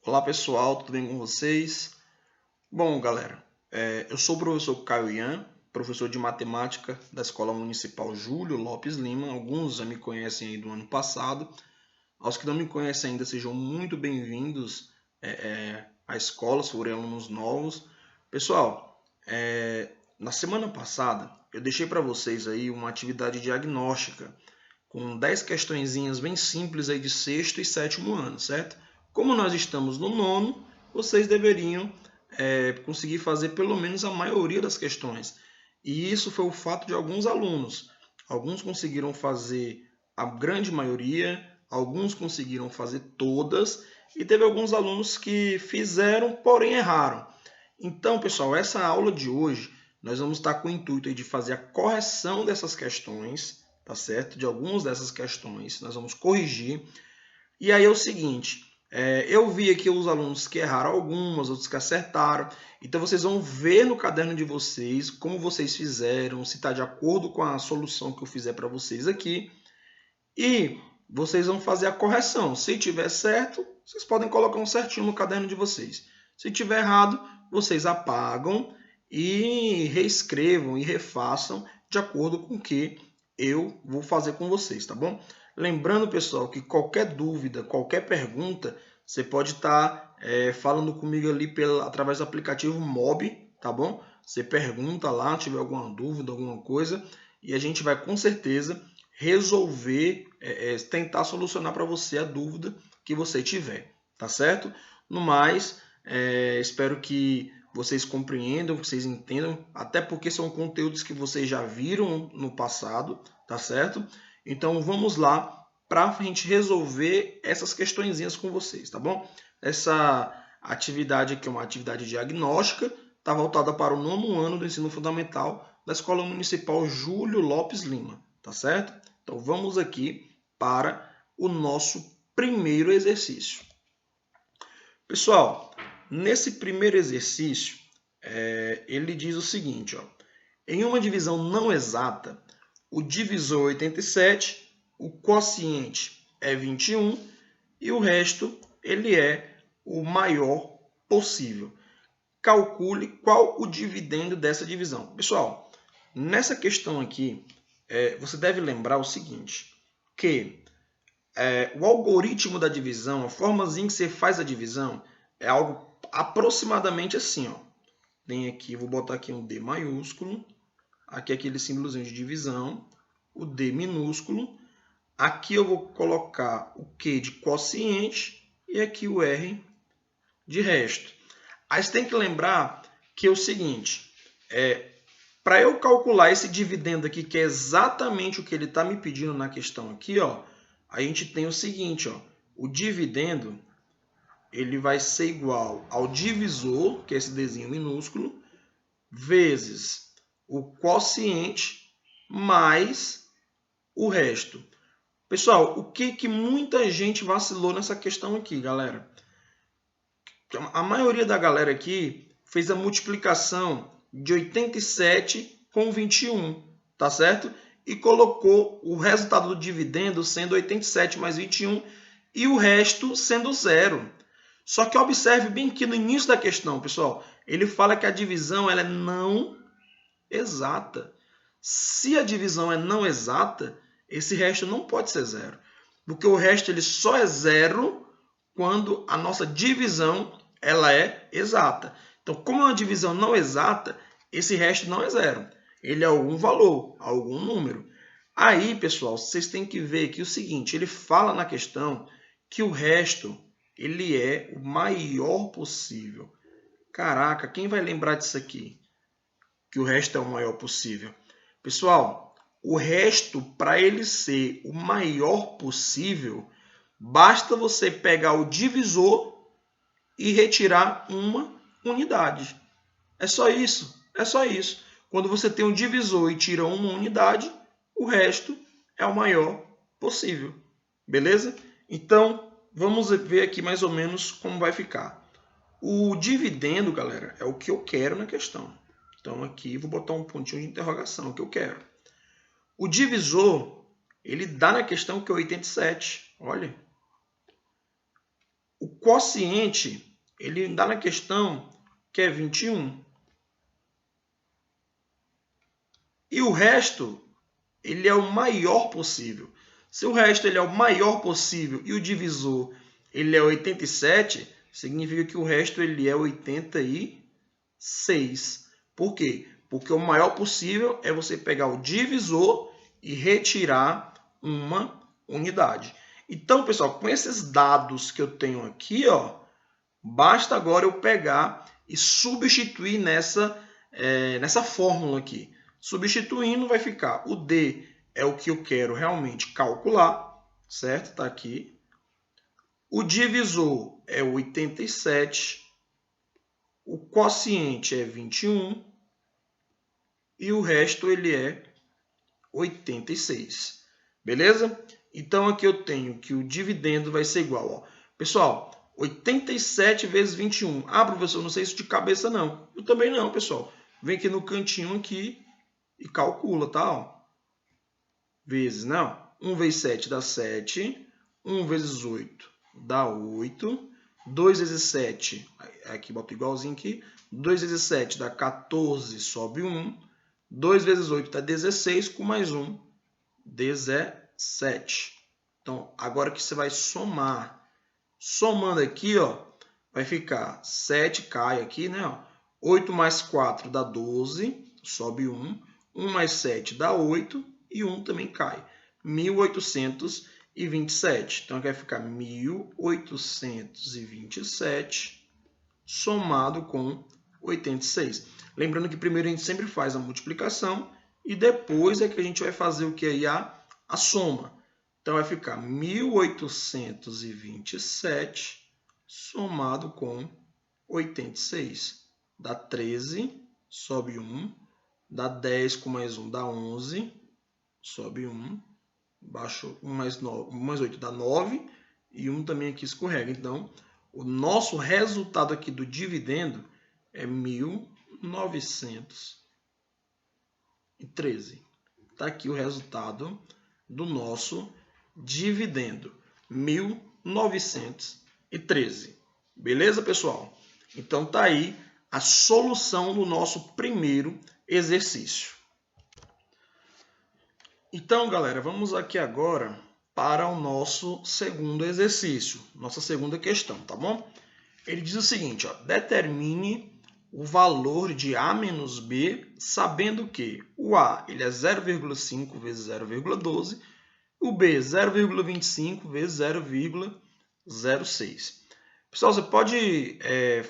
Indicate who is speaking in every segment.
Speaker 1: Olá pessoal, tudo bem com vocês? Bom, galera, eu sou o professor Caio Ian, professor de matemática da Escola Municipal Júlio Lopes Lima. Alguns já me conhecem aí do ano passado. Aos que não me conhecem ainda, sejam muito bem-vindos à escola, se forem alunos novos. Pessoal, na semana passada eu deixei para vocês aí uma atividade diagnóstica com 10 questõezinhas bem simples aí de sexto e sétimo ano, certo? Como nós estamos no nono, vocês deveriam conseguir fazer pelo menos a maioria das questões. E isso foi o fato de alguns alunos. Alguns conseguiram fazer a grande maioria, alguns conseguiram fazer todas, e teve alguns alunos que fizeram, porém erraram. Então, pessoal, essa aula de hoje nós vamos estar com o intuito de fazer a correção dessas questões, tá certo? De algumas dessas questões, nós vamos corrigir. E aí é o seguinte, eu vi aqui os alunos que erraram algumas, outros que acertaram. Então vocês vão ver no caderno de vocês como vocês fizeram, se está de acordo com a solução que eu fizer para vocês aqui. E vocês vão fazer a correção. Se tiver certo, vocês podem colocar um certinho no caderno de vocês. Se tiver errado, vocês apagam e reescrevam e refaçam de acordo com o que eu vou fazer com vocês, tá bom? Lembrando, pessoal, que qualquer dúvida, qualquer pergunta, você pode estar falando comigo ali através do aplicativo Mob, tá bom? Você pergunta lá, tiver alguma dúvida, alguma coisa, e a gente vai com certeza resolver, tentar solucionar para você a dúvida que você tiver, tá certo? No mais, espero que vocês compreendam, que vocês entendam, até porque são conteúdos que vocês já viram no passado, tá certo? Então vamos lá para a gente resolver essas questõezinhas com vocês, tá bom? Essa atividade aqui é uma atividade diagnóstica, está voltada para o nono ano do ensino fundamental da Escola Municipal Júlio Lopes Lima, tá certo? Então vamos aqui para o nosso primeiro exercício. Pessoal, nesse primeiro exercício, ele diz o seguinte, ó, em uma divisão não exata, o divisor é 87, o quociente é 21 e o resto ele é o maior possível. Calcule qual o dividendo dessa divisão. Pessoal, nessa questão aqui, você deve lembrar o seguinte, que o algoritmo da divisão, a formazinha que você faz a divisão, é algo aproximadamente assim, ó. Tem aqui, vou botar aqui um D maiúsculo, aqui aquele símbolozinho de divisão, o D minúsculo, aqui eu vou colocar o Q de quociente e aqui o R de resto. Aí você tem que lembrar que é o seguinte, para eu calcular esse dividendo aqui, que é exatamente o que ele está me pedindo na questão aqui, ó, a gente tem o seguinte, ó, o dividendo ele vai ser igual ao divisor, que é esse Dzinho minúsculo, vezes o quociente mais o resto. Pessoal, o que muita gente vacilou nessa questão aqui, galera? A maioria da galera aqui fez a multiplicação de 87 com 21, tá certo? E colocou o resultado do dividendo sendo 87 mais 21 e o resto sendo zero. Só que observe bem que no início da questão, pessoal, ele fala que a divisão ela é não exata. Se a divisão é não exata, esse resto não pode ser zero. Porque o resto ele só é zero quando a nossa divisão ela é exata. Então, como é uma divisão não exata, esse resto não é zero. Ele é algum valor, algum número. Aí, pessoal, vocês têm que ver aqui o seguinte, ele fala na questão que o resto ele é o maior possível. Caraca, quem vai lembrar disso aqui? Que o resto é o maior possível. Pessoal, o resto, para ele ser o maior possível, basta você pegar o divisor e retirar uma unidade. É só isso. É só isso. Quando você tem um divisor e tira uma unidade, o resto é o maior possível. Beleza? Então, vamos ver aqui mais ou menos como vai ficar. O dividendo, galera, é o que eu quero na questão. Então, aqui vou botar um pontinho de interrogação, o que eu quero. O divisor, ele dá na questão que é 87. Olha. O quociente, ele dá na questão que é 21. E o resto, ele é o maior possível. Se o resto ele é o maior possível e o divisor ele é 87, significa que o resto ele é 86. Por quê? Porque o maior possível é você pegar o divisor e retirar uma unidade. Então, pessoal, com esses dados que eu tenho aqui, ó, basta agora eu pegar e substituir nessa fórmula aqui. Substituindo, vai ficar o D é o que eu quero realmente calcular, certo? Está aqui. O divisor é 87. O quociente é 21. E o resto ele é 86. Beleza? Então, aqui eu tenho que o dividendo vai ser igual. Ó. Pessoal, 87 vezes 21. Ah, professor, não sei isso de cabeça, não. Eu também não, pessoal. Vem aqui no cantinho aqui e calcula, tá? Ó. Vezes, não. 1 vezes 7 dá 7. 1 vezes 8 dá 8. 2 vezes 7, aqui boto igualzinho aqui. 2 vezes 7 dá 14, sobe 1. 2 vezes 8 dá 16, com mais 1, 17. Então, agora que você vai somar. Somando aqui, ó, vai ficar 7, cai aqui, né? Ó. 8 mais 4 dá 12, sobe 1. 1 mais 7 dá 8 e 1 também cai. 1827. Então, aqui vai ficar 1827 somado com 86. Lembrando que primeiro a gente sempre faz a multiplicação e depois é que a gente vai fazer o que aí? A soma. Então, vai ficar 1827 somado com 86. Dá 13, sobe 1. Dá 10 com mais 1, dá 11. Sobe 1. Baixo 1 mais 8 dá 9. E 1 também aqui escorrega. Então, o nosso resultado aqui do dividendo é 1913. Está aqui o resultado do nosso dividendo. 1913. Beleza, pessoal? Então, tá aí a solução do nosso primeiro exercício. Então, galera, vamos aqui agora para o nosso segundo exercício, nossa segunda questão, tá bom? Ele diz o seguinte, ó, determine o valor de A menos B, sabendo que o A ele é 0,5 vezes 0,12, o B 0,25 vezes 0,06. Pessoal, você pode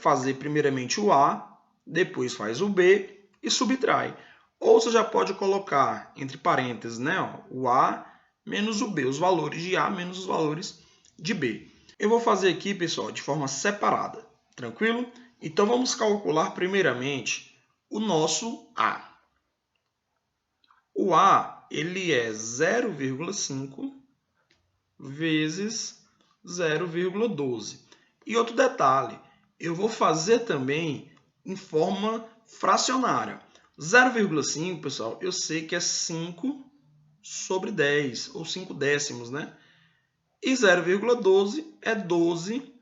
Speaker 1: fazer primeiramente o A, depois faz o B e subtrai. Ou você já pode colocar entre parênteses, né, ó, o A menos o B, os valores de A menos os valores de B. Eu vou fazer aqui, pessoal, de forma separada, tranquilo? Então, vamos calcular primeiramente o nosso A. O A, ele é 0,5 vezes 0,12. E outro detalhe, eu vou fazer também em forma fracionária. 0,5, pessoal, eu sei que é 5 sobre 10, ou 5 décimos, né? E 0,12 é 12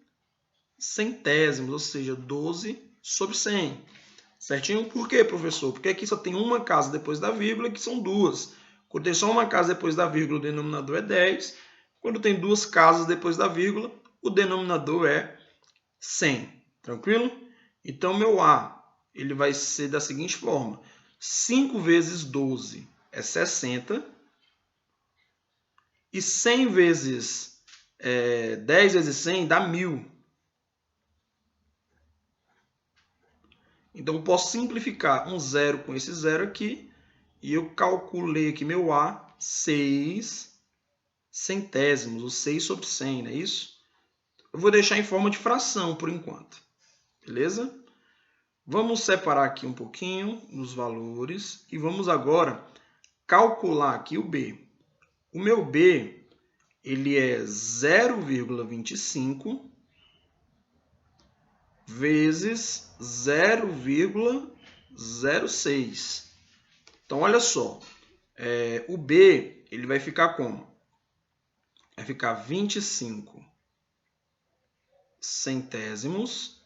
Speaker 1: centésimos, ou seja, 12 sobre 100. Certinho? Por quê, professor? Porque aqui só tem uma casa depois da vírgula, aqui são duas. Quando tem só uma casa depois da vírgula, o denominador é 10. Quando tem duas casas depois da vírgula, o denominador é 100. Tranquilo? Então, meu A ele vai ser da seguinte forma. 5 vezes 12 é 60. E 100 vezes 10 vezes 100 dá 1000. Então, eu posso simplificar um zero com esse zero aqui. E eu calculei aqui meu A, 6 centésimos, ou 6 sobre 100, não é isso? Eu vou deixar em forma de fração por enquanto. Beleza? Vamos separar aqui um pouquinho nos valores. E vamos agora calcular aqui o B. O meu B, ele é 0,25 vezes 0,06. Então, olha só. O B ele vai ficar como? Vai ficar 25 centésimos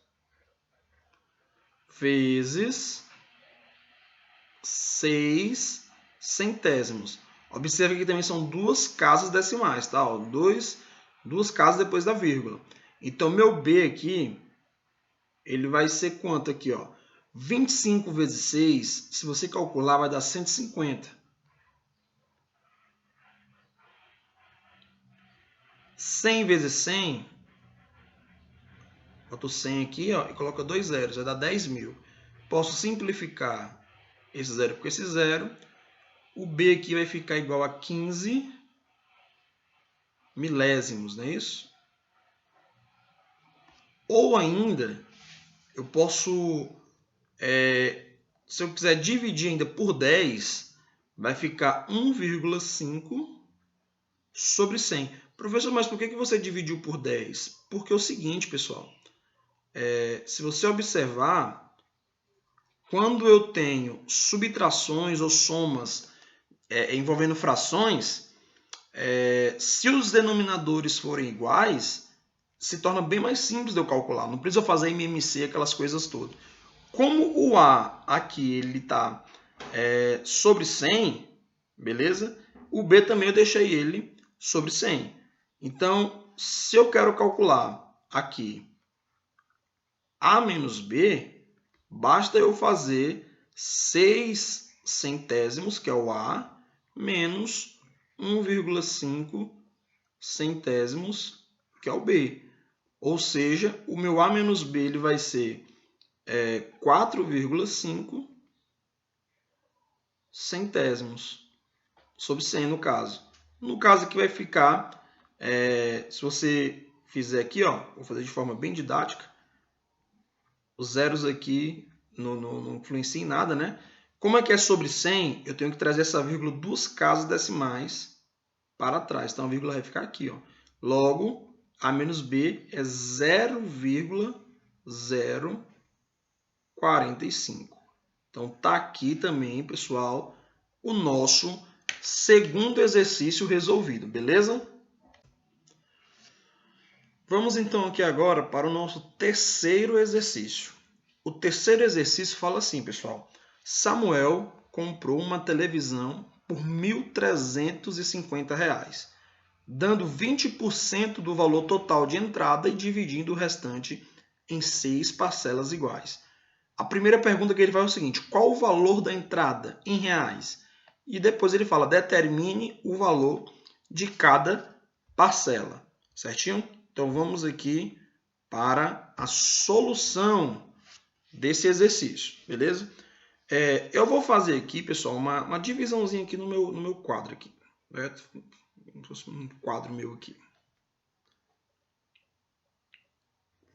Speaker 1: vezes 6 centésimos. Observe que também são duas casas decimais, tá? Ó, duas casas depois da vírgula. Então, meu B aqui, ele vai ser quanto aqui, ó? 25 vezes 6, se você calcular, vai dar 150. 100 vezes 100, bota o 100 aqui, ó, e coloca 2 zeros, vai dar 10.000. Posso simplificar esse zero com esse zero. O B aqui vai ficar igual a 15 milésimos, não é isso? Ou ainda, eu posso, se eu quiser dividir ainda por 10, vai ficar 1,5 sobre 100. Professor, mas por que você dividiu por 10? Porque é o seguinte, pessoal. Se você observar, quando eu tenho subtrações ou somas envolvendo frações, se os denominadores forem iguais, se torna bem mais simples de eu calcular. Não precisa fazer MMC, aquelas coisas todas. Como o A aqui ele está sobre 100, beleza? O B também eu deixei ele sobre 100. Então, se eu quero calcular aqui A menos B, basta eu fazer 6 centésimos, que é o A, menos 1,5 centésimos, que é o B. Ou seja, o meu A menos B ele vai ser 4,5 centésimos sobre 100 no caso. No caso aqui vai ficar, se você fizer aqui, ó, vou fazer de forma bem didática, os zeros aqui não influenciam em nada, né? Como é que é sobre 100, eu tenho que trazer essa vírgula duas casas decimais para trás. Então a vírgula vai ficar aqui, ó. Logo, A menos B é 0,045. Então tá aqui também, pessoal, o nosso segundo exercício resolvido, beleza? Vamos então aqui agora para o nosso terceiro exercício. O terceiro exercício fala assim, pessoal. Samuel comprou uma televisão por R$ 1.350, dando 20% do valor total de entrada e dividindo o restante em 6 parcelas iguais. A primeira pergunta que ele faz é o seguinte: qual o valor da entrada em reais? E depois ele fala, determine o valor de cada parcela, certinho? Então vamos aqui para a solução desse exercício, beleza? Eu vou fazer aqui, pessoal, uma divisãozinha aqui no meu quadro aqui. Um quadro meu aqui.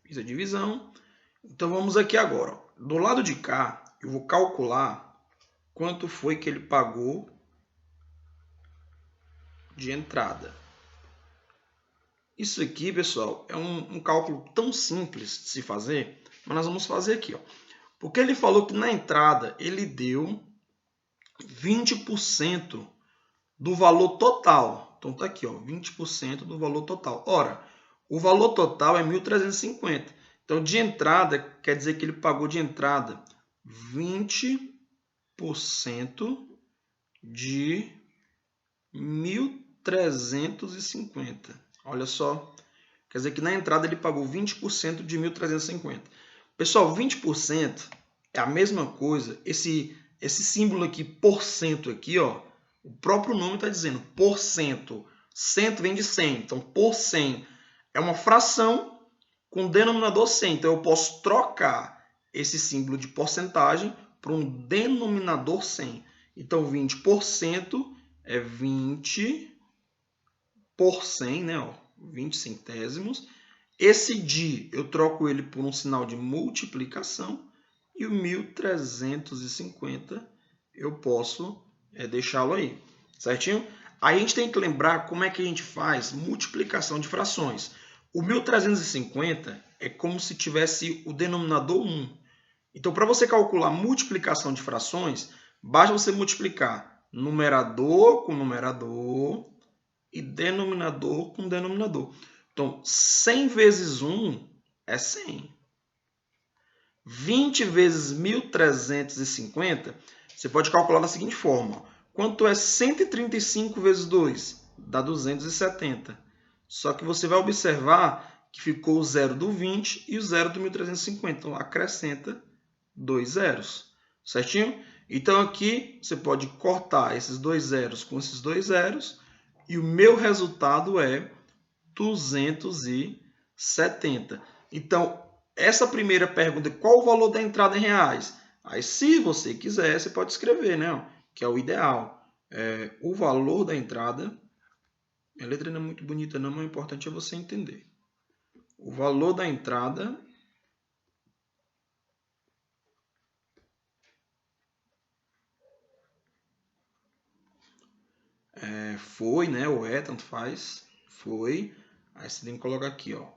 Speaker 1: Fiz a divisão. Então vamos aqui agora. Do lado de cá, eu vou calcular quanto foi que ele pagou de entrada. Isso aqui, pessoal, é um cálculo tão simples de se fazer, mas nós vamos fazer aqui, ó. Porque ele falou que na entrada ele deu 20% do valor total. Então tá aqui, ó, 20% do valor total. Ora, o valor total é 1.350. Então de entrada quer dizer que ele pagou de entrada 20% de 1.350. Olha só. Quer dizer que na entrada ele pagou 20% de 1.350. Pessoal, 20% é a mesma coisa. Esse símbolo aqui, porcento aqui, ó, o próprio nome está dizendo porcento. Cento vem de 100. Então, por 100 é uma fração com denominador 100. Então, eu posso trocar esse símbolo de porcentagem para um denominador 100. Então, 20% é 20 por 100, né? Ó, 20 centésimos. Esse de eu troco ele por um sinal de multiplicação. E o 1.350 eu posso deixá-lo aí, certinho? Aí a gente tem que lembrar como é que a gente faz multiplicação de frações. O 1.350 é como se tivesse o denominador 1. Então, para você calcular multiplicação de frações, basta você multiplicar numerador com numerador e denominador com denominador. Então, 100 vezes 1 é 100. 20 vezes 1.350, você pode calcular da seguinte forma. Quanto é 135 vezes 2? Dá 270. Só que você vai observar que ficou o zero do 20 e o zero do 1.350. Então, acrescenta 2 zeros. Certinho? Então, aqui você pode cortar esses 2 zeros com esses 2 zeros. E o meu resultado é 270. Então, essa primeira pergunta, qual o valor da entrada em reais? Aí, se você quiser, você pode escrever, né? Que é o ideal. O valor da entrada, a letra não é muito bonita não, mas o importante é você entender. O valor da entrada foi, né? Ou tanto faz. Foi. Aí você tem que colocar aqui, ó.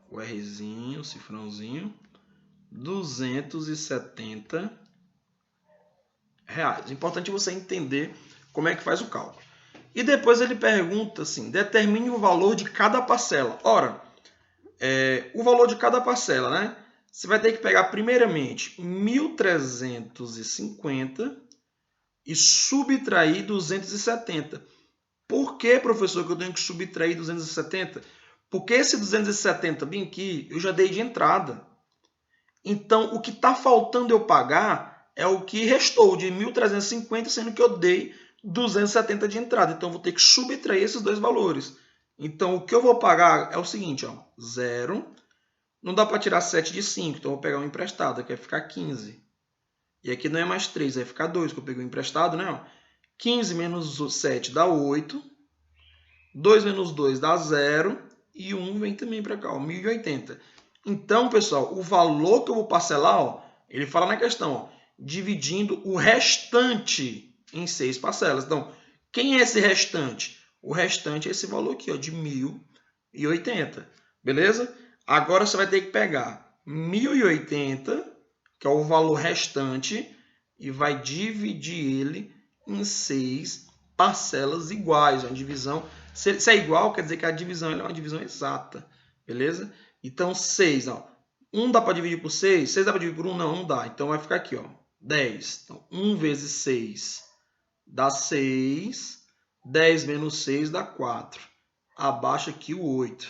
Speaker 1: O Rzinho, o cifrãozinho. 270 reais. O importante é você entender como é que faz o cálculo. E depois ele pergunta assim, determine o valor de cada parcela. Ora, o valor de cada parcela, né? Você vai ter que pegar primeiramente 1.350 e subtrair 270. Por que, professor, que eu tenho que subtrair 270? Porque esse 270 bem aqui eu já dei de entrada. Então, o que está faltando eu pagar é o que restou de 1.350, sendo que eu dei 270 de entrada. Então, eu vou ter que subtrair esses dois valores. Então, o que eu vou pagar é o seguinte, ó, 0. Não dá para tirar 7 de 5, então eu vou pegar um emprestado, que vai ficar 15. E aqui não é mais 3, vai ficar 2, que eu peguei um emprestado, né? 15 menos 7 dá 8. 2 menos 2 dá 0. E 1 vem também para cá, ó, 1.080. Então, pessoal, o valor que eu vou parcelar, ó, ele fala na questão, ó, dividindo o restante em 6 parcelas. Então, quem é esse restante? O restante é esse valor aqui, ó, de 1.080. Beleza? Agora você vai ter que pegar 1.080, que é o valor restante, e vai dividir ele em 6 parcelas iguais. Uma divisão, se é igual, quer dizer que a divisão é uma divisão exata. Beleza? Então, 6, ó. 1 dá para dividir por 6? 6 dá para dividir por 1? Não, não dá. Então, vai ficar aqui, ó, 10. Então, 1 vezes 6 dá 6. 10 menos 6 dá 4. Abaixa aqui o 8.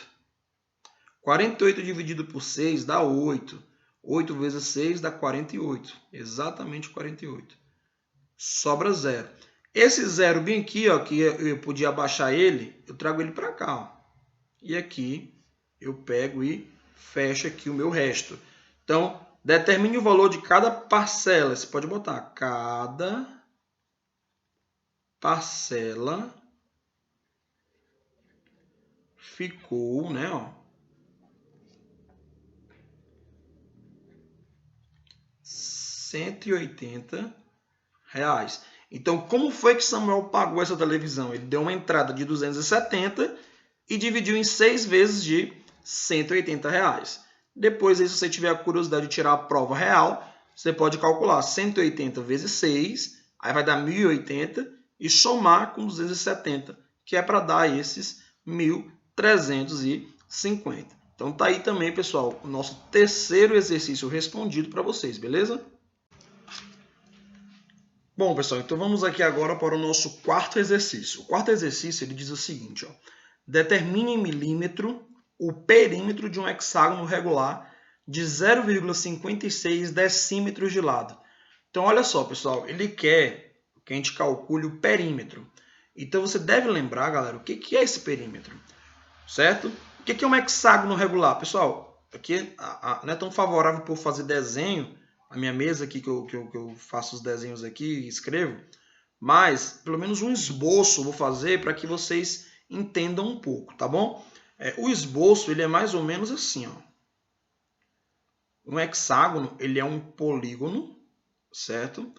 Speaker 1: 48 dividido por 6 dá 8. 8 vezes 6 dá 48. Exatamente 48. Sobra 0. Esse 0 bem aqui, ó, que eu podia abaixar ele, eu trago ele para cá. Ó. E aqui eu pego e fecho aqui o meu resto. Então, determine o valor de cada parcela. Você pode botar cada parcela ficou, né, ó, 180 reais. Então, como foi que Samuel pagou essa televisão? Ele deu uma entrada de 270 e dividiu em 6 vezes de 180 reais. Depois, se você tiver a curiosidade de tirar a prova real, você pode calcular 180 vezes 6, aí vai dar 1.080 e somar com 270, que é para dar esses 1.350. Então, tá aí também, pessoal, o nosso terceiro exercício respondido para vocês, beleza? Bom, pessoal, então vamos aqui agora para o nosso quarto exercício. O quarto exercício ele diz o seguinte, ó, determine em milímetro o perímetro de um hexágono regular de 0,56 decímetros de lado. Então, olha só, pessoal, ele quer que a gente calcule o perímetro. Então, você deve lembrar, galera, o que é esse perímetro, certo? O que é um hexágono regular? Pessoal, aqui não é tão favorável por fazer desenho, a minha mesa aqui que eu faço os desenhos aqui e escrevo, mas pelo menos um esboço eu vou fazer para que vocês entendam um pouco, tá bom? O esboço ele é mais ou menos assim, ó. Um hexágono ele é um polígono, certo?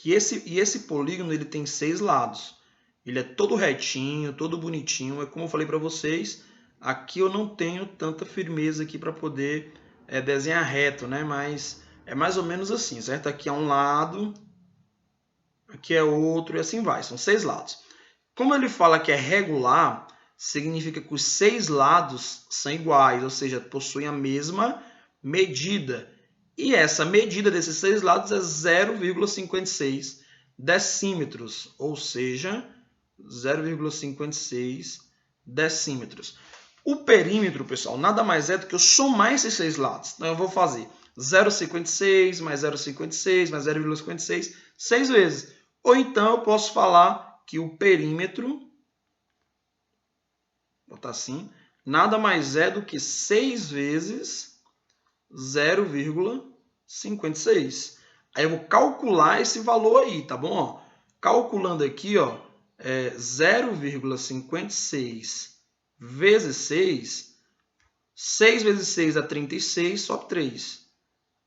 Speaker 1: Esse polígono ele tem 6 lados. Ele é todo retinho, todo bonitinho. É como eu falei para vocês, aqui eu não tenho tanta firmeza aqui para poder desenhar reto, né? Mas é mais ou menos assim, certo? Aqui é um lado, aqui é outro e assim vai. São 6 lados. Como ele fala que é regular, significa que os 6 lados são iguais, ou seja, possuem a mesma medida. E essa medida desses 6 lados é 0,56 decímetros, ou seja, 0,56 decímetros. O perímetro, pessoal, nada mais é do que eu somar esses 6 lados. Então, eu vou fazer 0,56 mais 0,56 mais 0,56 6 vezes. Ou então, eu posso falar que o perímetro, vou botar assim, nada mais é do que 6 vezes 0,56. Aí eu vou calcular esse valor aí, tá bom? Calculando aqui, 0,56 vezes 6. 6 vezes 6 dá 36, sobe 3.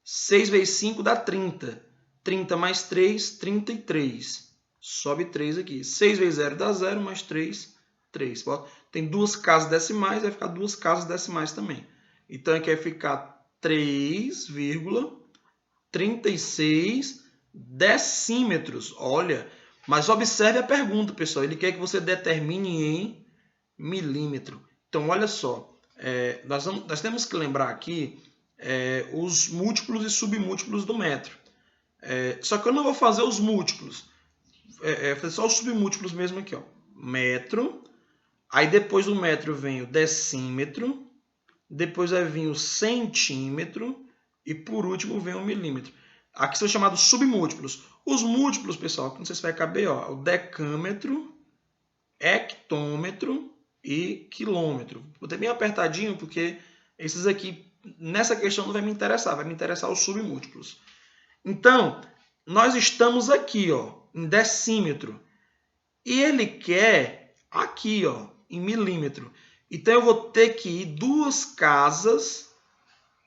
Speaker 1: 6 vezes 5 dá 30. 30 mais 3, 33. Sobe 3 aqui. 6 vezes 0 dá 0, mais 3, 3. Tem 2 casas decimais, vai ficar 2 casas decimais também. Então, aqui vai ficar 3,36 decímetros. Olha, mas observe a pergunta, pessoal. Ele quer que você determine em milímetro. Então, olha só. Nós temos que lembrar aqui os múltiplos e submúltiplos do metro. Só que eu não vou fazer os múltiplos. Vou fazer só os submúltiplos mesmo aqui. Metro. Aí depois do metro vem o decímetro. Depois vai vir o centímetro. E por último vem o milímetro. Aqui são chamados submúltiplos. Os múltiplos, pessoal, que não sei se vai caber, o decâmetro, hectômetro e quilômetro. Vou ter bem apertadinho porque esses aqui, nessa questão, não vai me interessar. Vai me interessar os submúltiplos. Então, nós estamos aqui, em decímetro. E ele quer aqui, em milímetro. Então, eu vou ter que ir 2 casas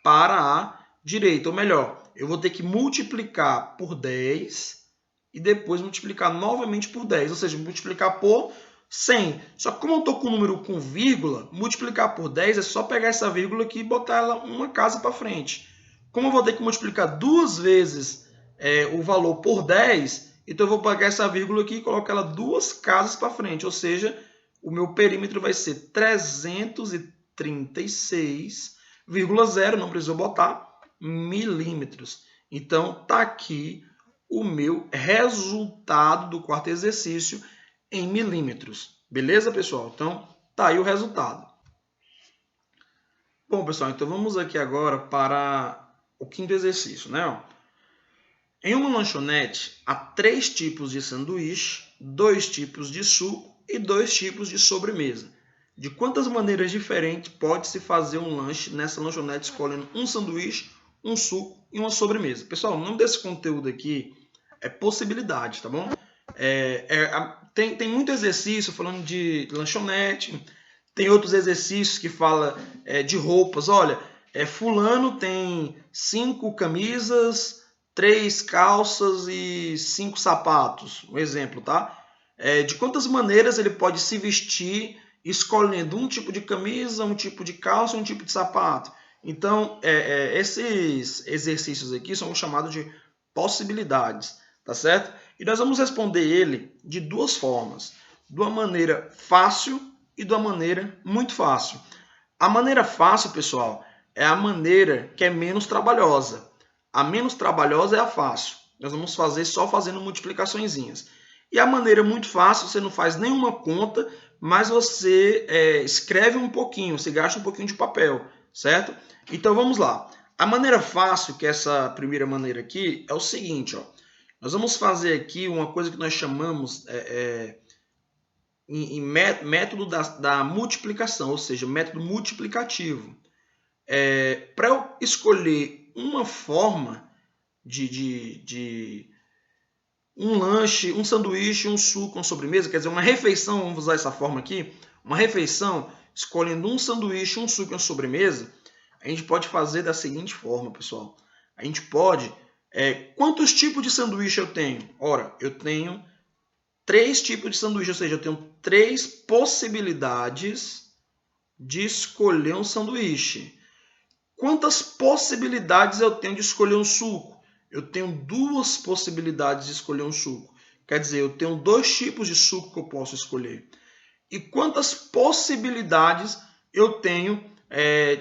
Speaker 1: para a direita. Ou melhor, eu vou ter que multiplicar por 10 e depois multiplicar novamente por 10. Ou seja, multiplicar por 100. Só que como eu estou com o número com vírgula, multiplicar por 10 é só pegar essa vírgula aqui e botar ela uma casa para frente. Como eu vou ter que multiplicar 2 vezes o valor por 10, então eu vou pegar essa vírgula aqui e colocar ela 2 casas para frente. Ou seja, o meu perímetro vai ser 336,0, não precisou botar, milímetros. Então, está aqui o meu resultado do quarto exercício em milímetros. Beleza, pessoal? Então, tá aí o resultado. Bom, pessoal, então vamos aqui agora para o quinto exercício, né? Em uma lanchonete, há 3 tipos de sanduíche, 2 tipos de suco e 2 tipos de sobremesa. De quantas maneiras diferentes pode-se fazer um lanche nessa lanchonete escolhendo um sanduíche, um suco e uma sobremesa? Pessoal, o nome desse conteúdo aqui é possibilidade, tá bom? Tem muito exercício falando de lanchonete, tem outros exercícios que falam de roupas. Olha, fulano tem 5 camisas, 3 calças e 5 sapatos. Um exemplo, tá? De quantas maneiras ele pode se vestir escolhendo um tipo de camisa, um tipo de calça, um tipo de sapato. Então, esses exercícios aqui são chamados de possibilidades, tá certo? E nós vamos responder ele de 2 formas. De uma maneira fácil e de uma maneira muito fácil. A maneira fácil, pessoal, é a maneira que é menos trabalhosa. A menos trabalhosa é a fácil. Nós vamos fazer só fazendo multiplicaçõezinhas. E a maneira muito fácil, você não faz nenhuma conta, mas você escreve um pouquinho, você gasta um pouquinho de papel, certo? Então vamos lá. A maneira fácil, que é essa primeira maneira aqui, é o seguinte, nós vamos fazer aqui uma coisa que nós chamamos em método da multiplicação, ou seja, método multiplicativo. Para eu escolher uma forma de um lanche, um sanduíche, um suco, uma sobremesa, quer dizer, uma refeição, vamos usar essa forma aqui, uma refeição, escolhendo um sanduíche, um suco e uma sobremesa, a gente pode fazer da seguinte forma, pessoal. A gente pode... quantos tipos de sanduíche eu tenho? Ora, eu tenho 3 tipos de sanduíche, ou seja, eu tenho 3 possibilidades de escolher um sanduíche. Quantas possibilidades eu tenho de escolher um suco? Eu tenho 2 possibilidades de escolher um suco. Quer dizer, eu tenho 2 tipos de suco que eu posso escolher. e quantas possibilidades eu tenho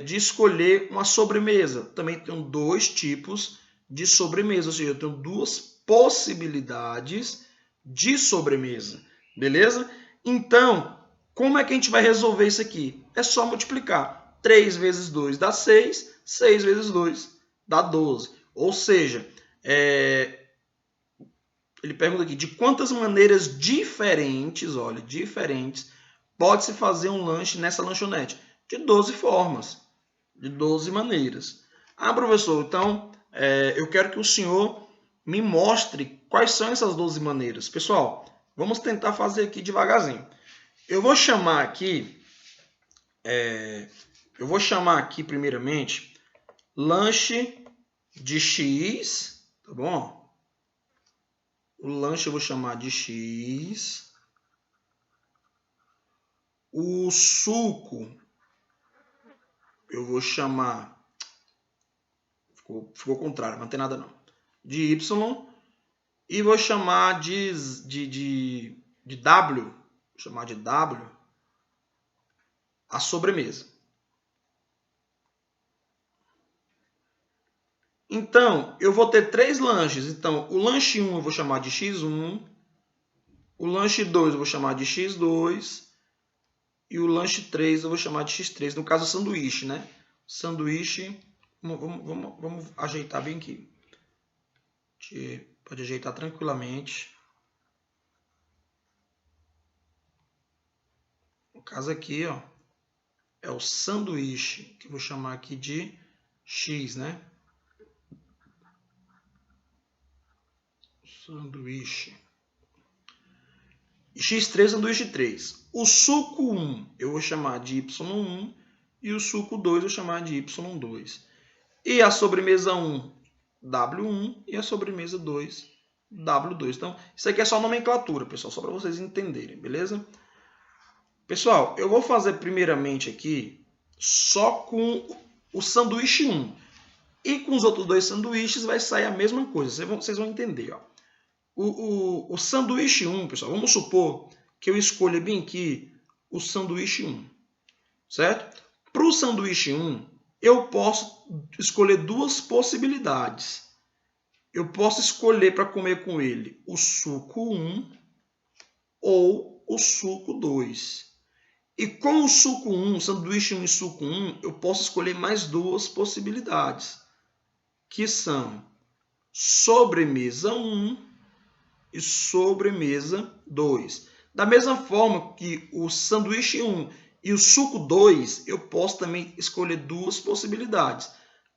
Speaker 1: de escolher uma sobremesa. Também tenho 2 tipos de sobremesa, ou seja, eu tenho 2 possibilidades de sobremesa, beleza? Então, como é que a gente vai resolver isso aqui? É só multiplicar. 3 vezes 2 dá 6, 6 vezes 2 dá 12. Ou seja, ele pergunta aqui, de quantas maneiras diferentes, olha, diferentes, pode-se fazer um lanche nessa lanchonete? De 12 formas, de 12 maneiras. Ah, professor, então eu quero que o senhor me mostre quais são essas 12 maneiras. Pessoal, vamos tentar fazer aqui devagarzinho. Eu vou chamar aqui, primeiramente, lanche de X, tá bom? O lanche eu vou chamar de X. O suco eu vou chamar... Ficou ao contrário, não tem nada não. De Y. E vou chamar de W. Vou chamar de W a sobremesa. Então, eu vou ter 3 lanches. Então, o lanche 1 eu vou chamar de X1. O lanche 2 eu vou chamar de X2. E o lanche 3 eu vou chamar de X3. No caso, o sanduíche, né? Sanduíche. Vamos ajeitar bem aqui. Pode ajeitar tranquilamente. No caso aqui, ó, é o sanduíche, que eu vou chamar aqui de X, né? Sanduíche. X3, sanduíche 3. O suco 1 eu vou chamar de Y1 e o suco 2 eu vou chamar de Y2. E a sobremesa 1, W1 e a sobremesa 2, W2. Então, isso aqui é só nomenclatura, pessoal, só para vocês entenderem, beleza? Pessoal, eu vou fazer primeiramente aqui só com o sanduíche 1. E com os outros 2 sanduíches vai sair a mesma coisa, vocês vão entender, ó. O sanduíche 1, pessoal, vamos supor que eu escolha bem aqui o sanduíche 1, certo? Para o sanduíche 1, eu posso escolher 2 possibilidades. Eu posso escolher para comer com ele o suco 1 ou o suco 2. E com o suco 1, sanduíche 1 e suco 1, eu posso escolher mais 2 possibilidades, que são sobremesa 1 e sobremesa 2. Da mesma forma que o sanduíche 1 e o suco 2, eu posso também escolher 2 possibilidades.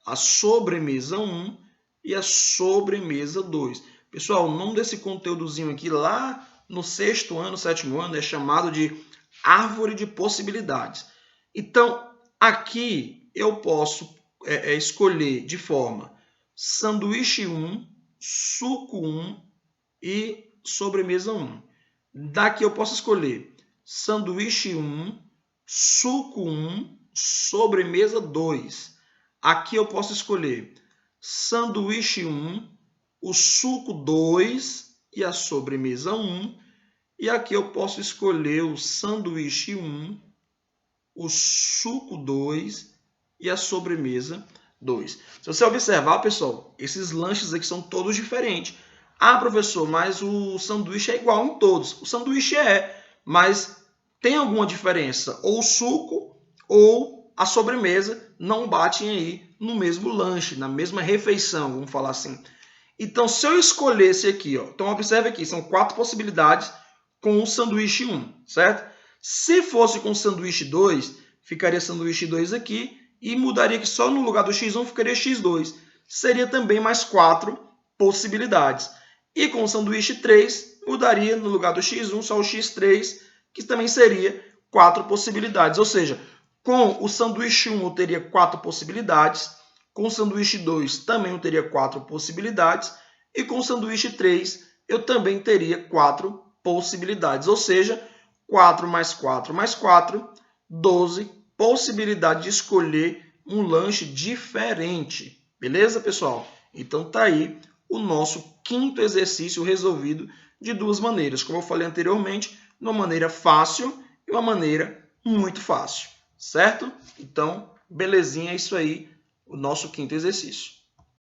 Speaker 1: A sobremesa 1 e a sobremesa 2. Pessoal, o nome desse conteúdozinho aqui lá no 6º ano, 7º ano, é chamado de árvore de possibilidades. Então, aqui eu posso escolher de forma sanduíche 1, suco 1, e sobremesa 1. Daqui eu posso escolher sanduíche 1, suco 1, sobremesa 2. Aqui eu posso escolher sanduíche 1, o suco 2 e a sobremesa 1. E aqui eu posso escolher o sanduíche 1, o suco 2 e a sobremesa 2. Se você observar, pessoal, esses lanches aqui são todos diferentes. Ah, professor, mas o sanduíche é igual em todos. O sanduíche mas tem alguma diferença. Ou o suco ou a sobremesa não batem aí no mesmo lanche, na mesma refeição, vamos falar assim. Então, se eu escolhesse aqui, ó, então observe aqui, são 4 possibilidades com o sanduíche 1, certo? Se fosse com o sanduíche 2, ficaria sanduíche 2 aqui e mudaria que só no lugar do X1 ficaria X2. Seria também mais 4 possibilidades. E com o sanduíche 3, mudaria no lugar do X1 só o X3, que também seria 4 possibilidades. Ou seja, com o sanduíche 1 eu teria 4 possibilidades, com o sanduíche 2 também eu teria 4 possibilidades, e com o sanduíche 3 eu também teria 4 possibilidades. Ou seja, 4 mais 4 mais 4, 12 possibilidades de escolher um lanche diferente. Beleza, pessoal? Então tá aí o nosso 5º exercício resolvido de 2 maneiras. Como eu falei anteriormente, de uma maneira fácil de uma maneira muito fácil, certo? Então, belezinha, é isso aí, o nosso quinto exercício.